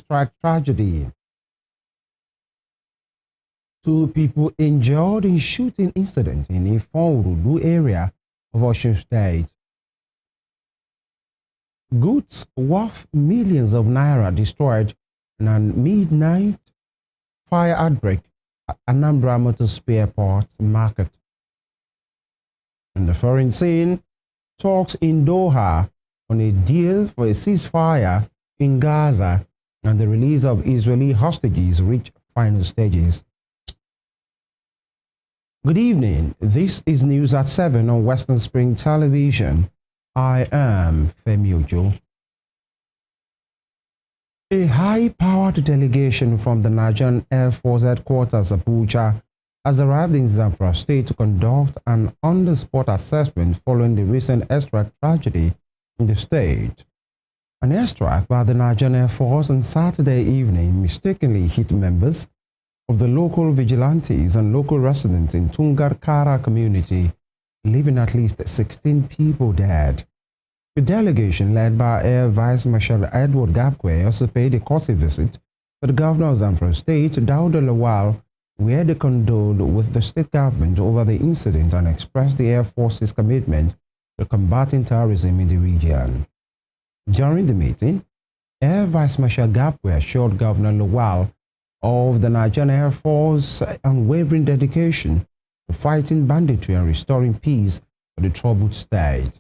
airstrike tragedy. 2 people injured in shooting incident in Ifon area of Osun State. Goods worth millions of naira destroyed in a midnight fire outbreak at Anambra Motor Spare Parts Market. In the foreign scene, talks in Doha on a deal for a ceasefire in Gaza and the release of Israeli hostages reach final stages. Good evening. This is News at 7 on Western Spring Television. I am Femi Ojo. A high-powered delegation from the Nigerian Air Force Headquarters Abuja has arrived in Zamfara State to conduct an on-the-spot assessment following the recent airstrike tragedy in the state. An airstrike by the Nigerian Air Force on Saturday evening mistakenly hit members of the local vigilantes and local residents in Tungar-Kara community, leaving at least 16 people dead. The delegation, led by Air Vice Marshal Edward Gabkwe, also paid a courtesy visit to the governor of Zamfara State, Dauda Lawal, where they condoled with the state government over the incident and expressed the Air Force's commitment to combating terrorism in the region. During the meeting, Air Vice Marshal Gabkwe assured Governor Lawal of the Nigerian Air Force's unwavering dedication to fighting banditry and restoring peace to the troubled state.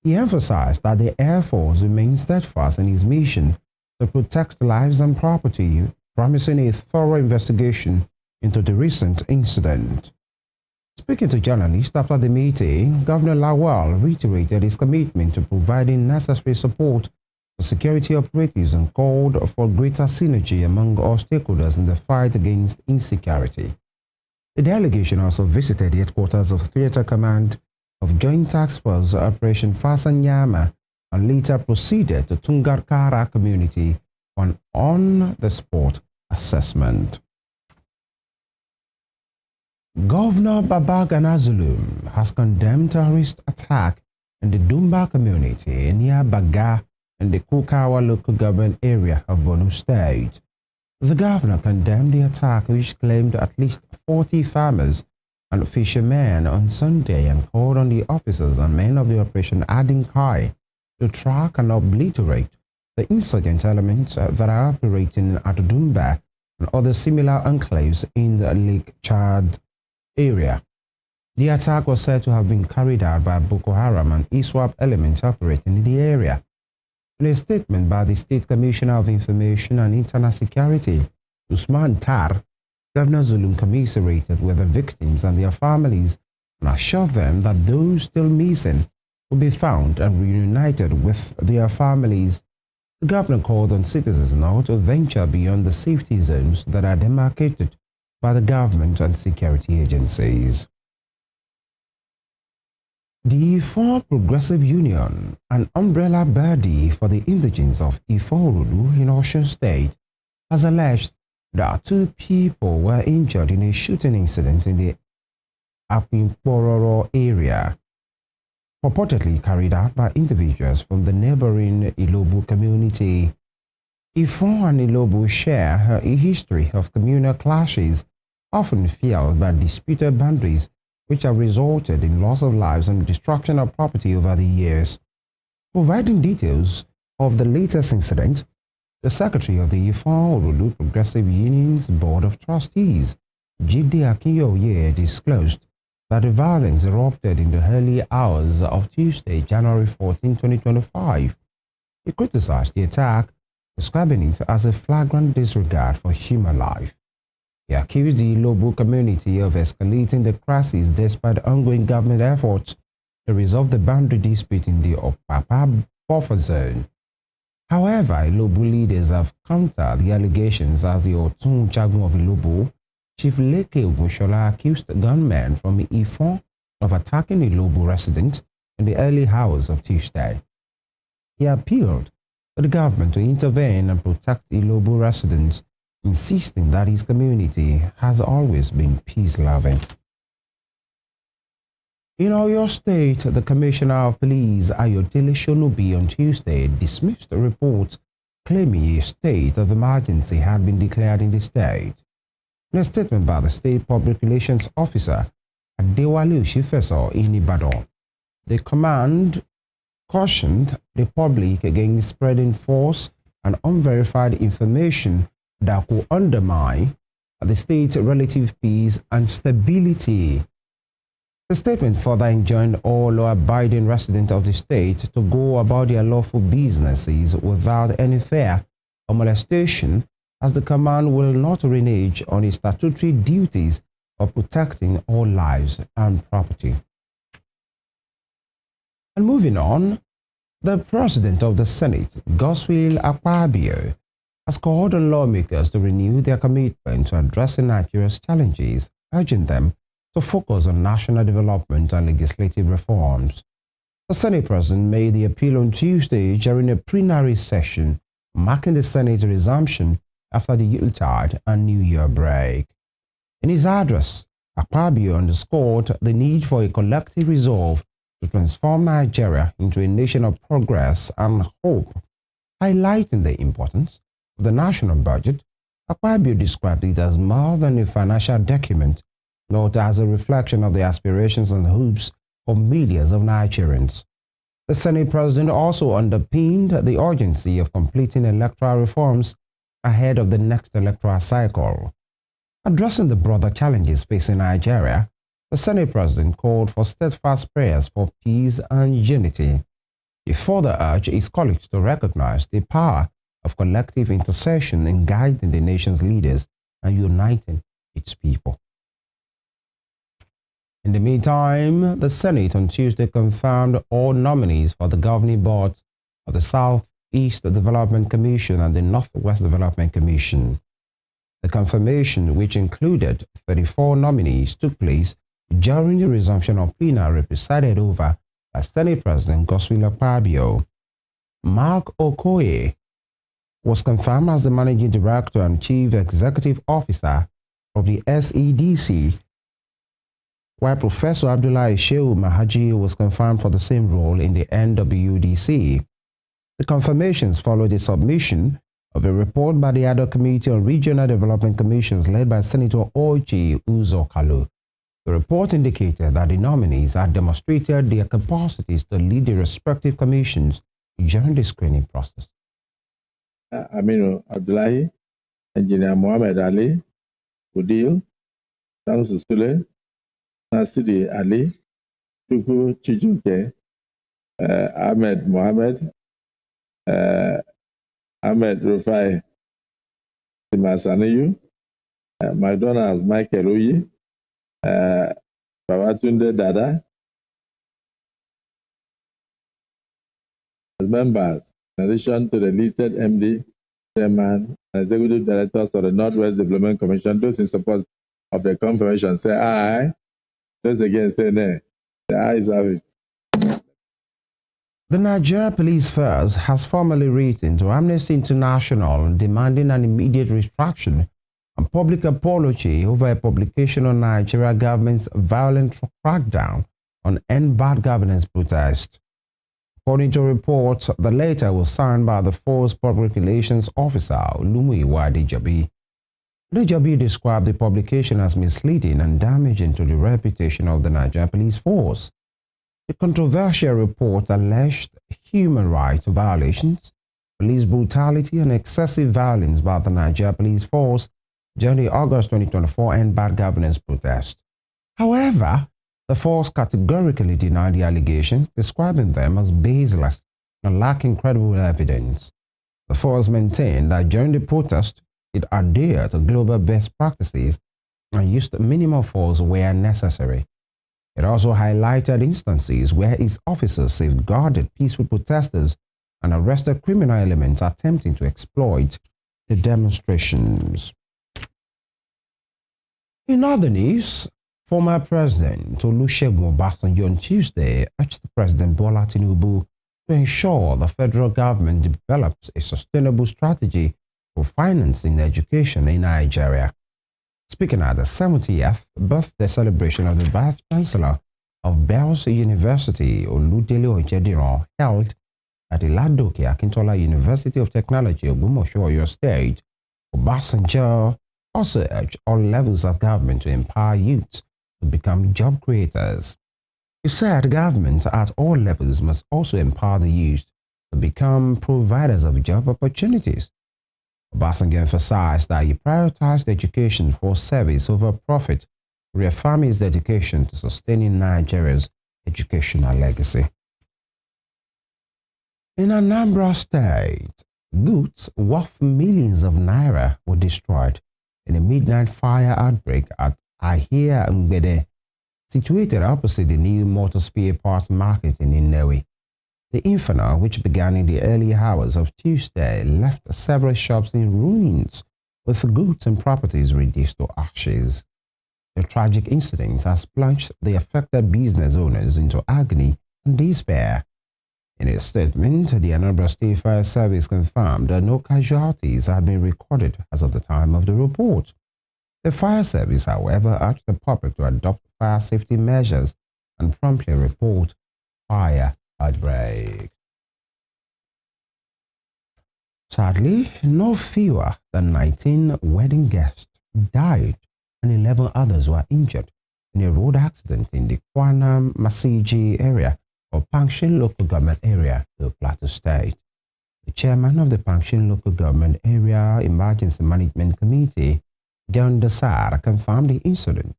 He emphasized that the Air Force remains steadfast in its mission to protect lives and property, promising a thorough investigation into the recent incident. Speaking to journalists after the meeting, Governor Lawal reiterated his commitment to providing necessary support to security operatives and called for greater synergy among all stakeholders in the fight against insecurity. The delegation also visited the headquarters of Theatre Command of Joint Task Force Operation Fasanyama and later proceeded to Tungar-Kara community for on-the-spot assessment. Governor Babagana Zulum has condemned terrorist attack in the Dumba community near Baga in the Kukawa local government area of Borno State. The governor condemned the attack, which claimed at least 40 farmers and fishermen on Sunday, and called on the officers and men of the Operation Adinkai to track and obliterate the insurgent elements that are operating at Dumba and other similar enclaves in the Lake Chad area. The attack was said to have been carried out by Boko Haram and ISWAP elements operating in the area. In a statement by the State Commissioner of Information and Internal Security, Usman Tar, Governor Zulum commiserated with the victims and their families and assured them that those still missing will be found and reunited with their families. The governor called on citizens now to venture beyond the safety zones that are demarcated by the government and security agencies. The Ifon Progressive Union, an umbrella body for the indigents of Ifon in Osun State, has alleged that 2 people were injured in a shooting incident in the Apimpororo area, purportedly carried out by individuals from the neighboring Ilobu community. Ifon and Ilobu share a history of communal clashes, often fueled by disputed boundaries, which have resulted in loss of lives and destruction of property over the years. Providing details of the latest incident, the Secretary of the Ifon Progressive Union's Board of Trustees, Jide Akinyoye, disclosed that the violence erupted in the early hours of Tuesday, January 14, 2025. He criticized the attack, describing it as a flagrant disregard for human life. He accused the Ilobu community of escalating the crisis despite ongoing government efforts to resolve the boundary dispute in the Opapa buffer zone. However, Ilobu leaders have countered the allegations as the Otun Jagun of Ilobu, Chief Leke Ogushola, accused gunmen from Ifon of attacking Ilobu residents in the early hours of Tuesday. He appealed to the government to intervene and protect Ilobu residents, insisting that his community has always been peace-loving. In Oyo State, the Commissioner of Police, Ayodele Shonubi, on Tuesday dismissed reports claiming a state of emergency had been declared in the state. In a statement by the State Public Relations Officer, Adewale Oshifeso in Ibadan, the command cautioned the public against spreading false and unverified information that could undermine the state's relative peace and stability. The statement further enjoined all law-abiding residents of the state to go about their lawful businesses without any fear or molestation, as the command will not renege on its statutory duties of protecting all lives and property. And moving on, the President of the Senate, Godswill Akpabio, has called on lawmakers to renew their commitment to addressing Nigeria's challenges, urging them to focus on national development and legislative reforms. The Senate President made the appeal on Tuesday during a plenary session, marking the Senate's resumption after the Yuletide and New Year break. In his address, Akpabio underscored the need for a collective resolve to transform Nigeria into a nation of progress and hope. Highlighting the importance of the national budget, Akpabio described it as more than a financial document, but as a reflection of the aspirations and hopes of millions of Nigerians. The Senate President also underpinned the urgency of completing electoral reforms ahead of the next electoral cycle. Addressing the broader challenges facing Nigeria, the Senate President called for steadfast prayers for peace and unity. He further urged his colleagues to recognize the power of collective intercession in guiding the nation's leaders and uniting its people. In the meantime, the Senate on Tuesday confirmed all nominees for the governing boards of the Southeast Development Commission and the Northwest Development Commission. The confirmation, which included 34 nominees, took place during the resumption of plenary presided over by Senate President Godswill Akpabio. Mark Okoye was confirmed as the Managing Director and Chief Executive Officer of the SEDC, while Professor Abdullahi Shehu Mahaji was confirmed for the same role in the NWDC. The confirmations followed the submission of a report by the Ad hoc Committee on Regional Development Commissions led by Senator Oji Uzo-Kalu. The report indicated that the nominees had demonstrated their capacities to lead the respective commissions during the screening process. Aminu Abdullahi, Engineer Mohammed Ali, Udil, Shamsu Sule, Nasiri Ali, Tuku Chijuke, Ahmed Mohammed, Ahmed Rufai Timasaniyu, McDonald's Michael Uyi, Babatunde Dada. As members, in addition to the listed MD, Chairman, and Executive Directors of the Northwest Development Commission, those in support of the confirmation say aye. Those against say nay. The ayes have it. The Nigeria Police Force has formally written to Amnesty International demanding an immediate retraction and public apology over a publication on Nigeria government's violent crackdown on Endbadgovernance protest. According to reports, the letter was signed by the force public relations officer Olumuyiwa Adejobi. Adejobi described the publication as misleading and damaging to the reputation of the Nigeria Police Force. The controversial report alleged human rights violations, police brutality, and excessive violence by the Nigeria Police Force during the August 2024 Endbadgovernance protest. However, the force categorically denied the allegations, describing them as baseless and lacking credible evidence. The force maintained that during the protest, it adhered to global best practices and used minimal force where necessary. It also highlighted instances where its officers safeguarded peaceful protesters and arrested criminal elements attempting to exploit the demonstrations. In other news, former President Olusegun Obasanjo on Tuesday urged President Bola Tinubu to ensure the federal government develops a sustainable strategy for financing education in Nigeria. Speaking at the 70th birthday celebration of the Vice Chancellor of Bells University, Oludele Ojediran, held at Iladoke Akintola University of Technology, Ogbomoso, Oyo State, Obasanjo also urged all levels of government to empower youths to become job creators. He said government at all levels must also empower the youth to become providers of job opportunities. Obasanjo emphasized that he prioritized education for service over profit, reaffirming his dedication to sustaining Nigeria's educational legacy. In Anambra State, goods worth millions of naira were destroyed in a midnight fire outbreak at Ahia Ngbede, situated opposite the new motor spare parts market in Nnewi. The inferno, which began in the early hours of Tuesday, left several shops in ruins, with goods and properties reduced to ashes. The tragic incident has plunged the affected business owners into agony and despair. In a statement, the Anambra State Fire Service confirmed that no casualties had been recorded as of the time of the report. The fire service, however, urged the public to adopt fire safety measures and promptly report fire outbreak. Sadly, no fewer than 19 wedding guests died and 11 others were injured in a road accident in the Kwana Masiji area of Pangshin local government area of Plateau State. The chairman of the Pangshin local government area emergency management committee, John Dasar, confirmed the incident.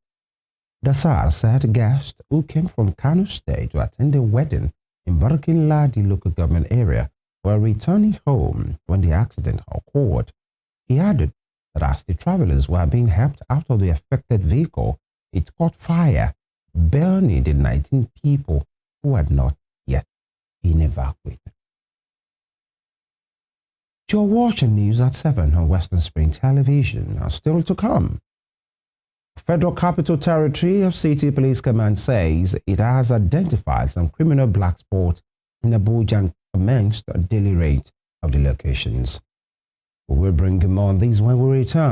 Dasar said guests who came from Kano State to attend a wedding in Barkin Ladi local government area were returning home when the accident occurred. He added that as the travelers were being helped out of the affected vehicle, it caught fire, burning the 19 people who had not yet been evacuated. You're watching News at 7 on Western Spring Television. Still to come. Federal Capital Territory of City Police Command says it has identified some criminal black spots in Abuja and commenced a daily raid of the locations. We will bring them on these when we return.